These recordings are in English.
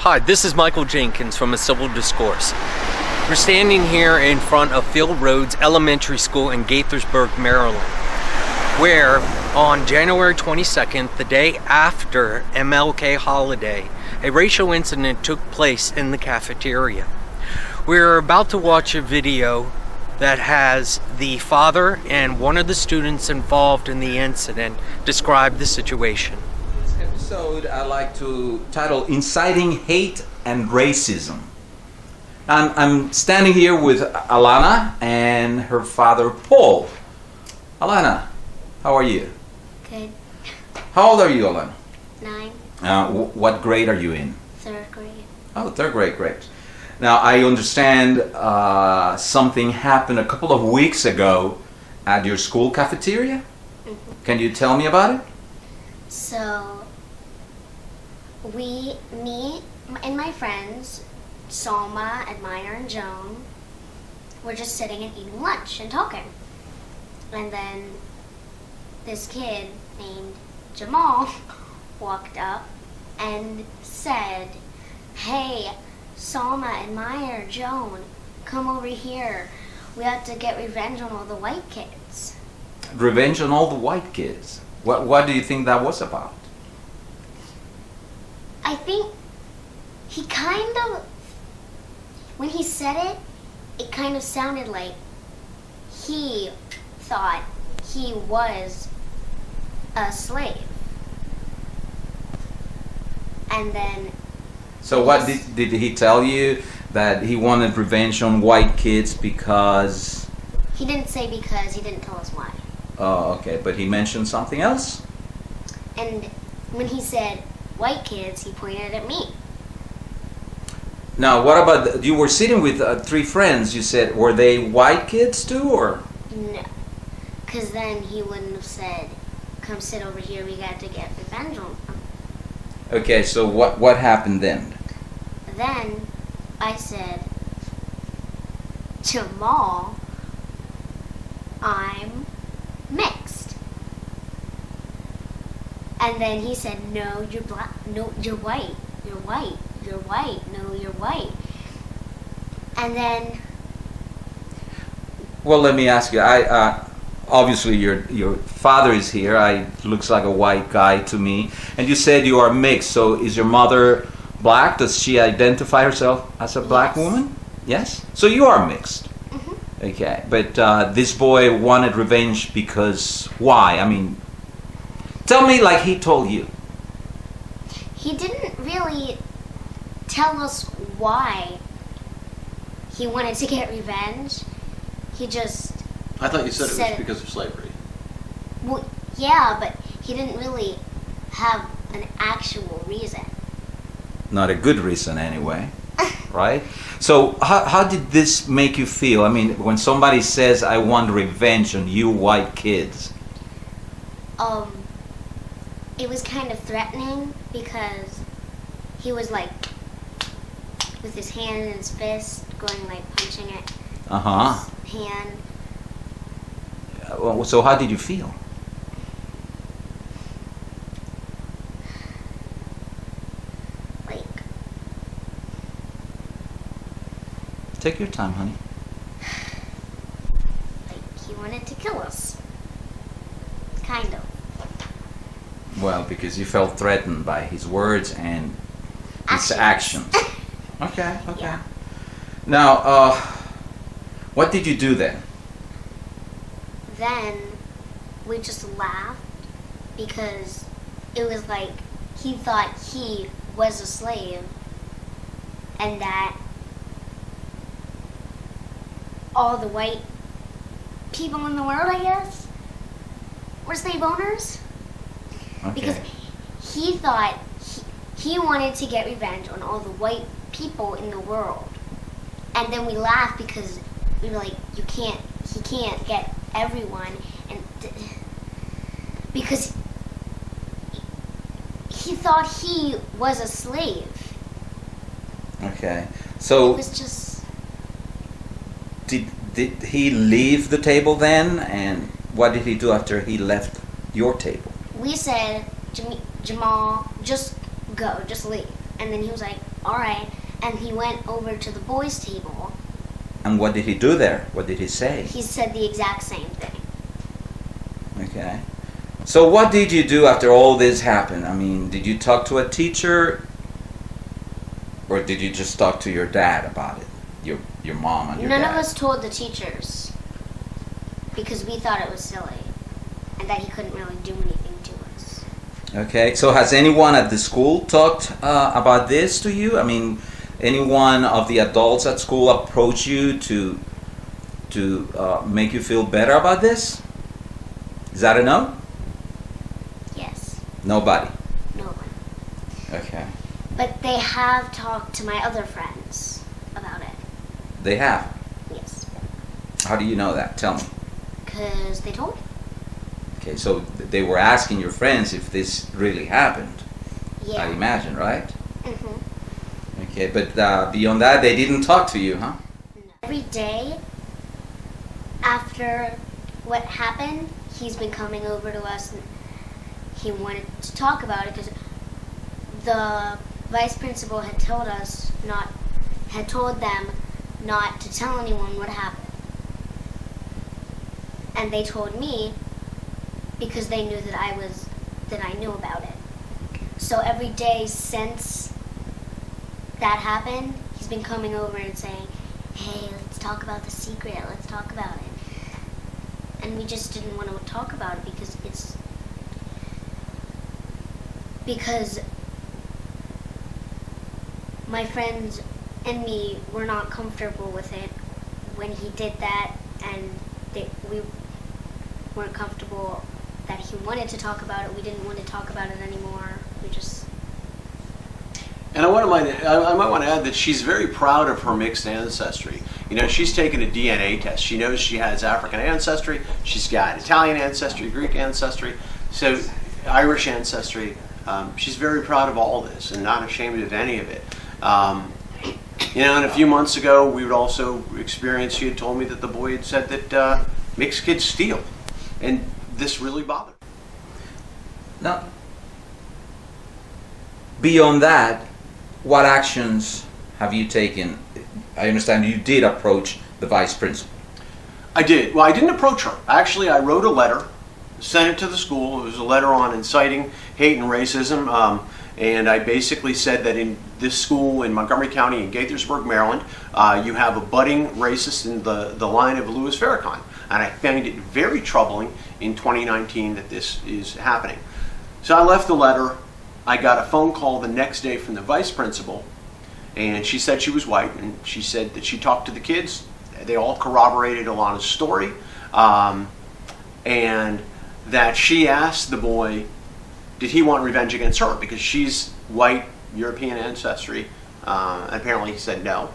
Hi, this is Michael Jenkins from A Civil Discourse. We're standing here in front of Field Roads Elementary School in Gaithersburg, Maryland, where on January 22nd, the day after MLK holiday, a racial incident took place in the cafeteria. We're about to watch a video that has the father and one of the students involved in the incident describe the situation. This episode I like to title Inciting Hate and Racism. I'm standing here with Alana and her father Paul. Alana, how are you? Good. How old are you, Alana? 9. What grade are you in? 3rd grade. Oh, 3rd grade, great. Now, I understand something happened a couple of weeks ago at your school cafeteria. Mm-hmm. Can you tell me about it? So, me and my friends, Salma, Admire, and Joan, were just sitting and eating lunch and talking. And then this kid named Jamal walked up and said, "Hey, Salma, Admire, Joan, come over here. We have to get revenge on all the white kids." Revenge on all the white kids. What do you think that was about? I think he kind of, when he said it, it kind of sounded like he thought he was a slave. And then... So what did he tell you? That he wanted revenge on white kids because... He didn't say because, he didn't tell us why. Oh, okay, but he mentioned something else? And when he said white kids, he pointed at me. Now, what about, you were sitting with 3 friends, you said, were they white kids too, or? No. Because then he wouldn't have said, "Come sit over here, we got to get revenge on them." Okay, so what happened then? Then I said, "Jamal, I'm mixed." And then he said, "No, you're black. No, you're white. You're white. You're white. No, you're white." And then... Well, let me ask you, obviously your father is here, looks like a white guy to me, and you said you are mixed, so is your mother black? Does she identify herself as a black Yes. woman? Yes? So you are mixed. Mm-hmm. Okay, but this boy wanted revenge because why? I mean, tell me like he told you. He didn't really tell us why he wanted to get revenge. He just... I thought you said it was Said- because of slavery. Well, yeah, but he didn't really have an actual reason. Not a good reason anyway, right? So how did this make you feel? I mean, when somebody says, "I want revenge on you white kids," It was kind of threatening because he was like with his hand in his fist, going like punching it. uh-huh. His hand. So how did you feel? Like, Take your time, honey. he wanted to kill us. Kind of. Well, because you felt threatened by his words and his actions. Okay. Yeah. Now, what did you do then? Then we just laughed because it was like he thought he was a slave and that all the white people in the world, I guess, were slave owners. Because Okay. he thought he wanted to get revenge on all the white people in the world. And then we laughed because we were like, he can't get everyone. And because he thought he was a slave. Okay. It So was just... did he leave the table then? And what did he do after he left your table? We said, Jamal, just go, just leave. And then he was like, all right. And he went over to the boys' table. And what did he do there? What did he say? He said the exact same thing. Okay. So what did you do after all this happened? I mean, did you talk to a teacher? Or did you just talk to your dad about it? Your mom and your dad? None of us told the teachers because we thought it was silly and that he couldn't really do anything to us. Okay. So has anyone at the school talked about this to you? I mean, anyone of the adults at school approach you to make you feel better about this? Is that a no? Yes. Nobody. No one. Okay. But they have talked to my other friends about it. They have. Yes. How do you know that? Tell me. Because they told me. Okay, so they were asking your friends if this really happened. Yeah. I imagine, right? Mm-hmm. Okay, but beyond that, they didn't talk to you, huh? No. Every day after what happened, he's been coming over to us and he wanted to talk about it because the vice principal had told them not to tell anyone what happened. And they told me because they knew that I knew about it. So every day since that happened, he's been coming over and saying, "Hey, let's talk about the secret. Let's talk about it." And we just didn't want to talk about it because my friends and me were not comfortable with it when he did that, and we weren't comfortable that he wanted to talk about it. We didn't want to talk about it anymore. We just... And I might want to add that she's very proud of her mixed ancestry. You know, she's taken a DNA test. She knows she has African ancestry. She's got Italian ancestry, Greek ancestry, so Irish ancestry. She's very proud of all this and not ashamed of any of it. You know, and a few months ago, we would also experience, she had told me that the boy had said that mixed kids steal. And this really bothered her. Now, beyond that, what actions have you taken? I understand you did approach the vice principal. I did. Well, I didn't approach her. Actually, I wrote a letter, sent it to the school. It was a letter on inciting hate and racism. And I basically said that in this school in Montgomery County in Gaithersburg, Maryland, you have a budding racist in the line of Louis Farrakhan. And I found it very troubling in 2019 that this is happening. So I left the letter. I got a phone call the next day from the vice principal, and she said she was white, and she said that she talked to the kids. They all corroborated Alana's story, and that she asked the boy, did he want revenge against her? Because she's white, European ancestry. And apparently he said no.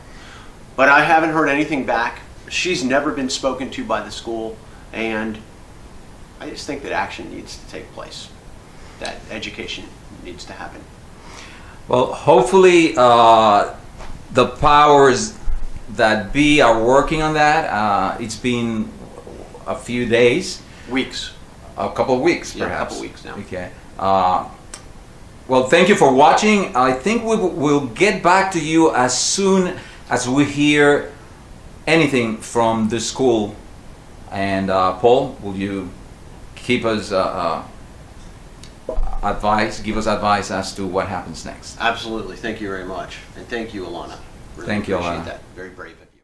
But I haven't heard anything back. She's never been spoken to by the school, and I just think that action needs to take place. That education needs to happen. Well, hopefully the powers that be are working on that. It's been a few days. Weeks. A couple of weeks, Yeah, perhaps. a couple of weeks now. Okay. Well, thank you for watching. I think we'll get back to you as soon as we hear anything from the school. And Paul, will you keep us give us advice as to what happens next? Absolutely. Thank you very much. And thank you, Alana. Really Thank you, appreciate Alana. that. Very brave of you.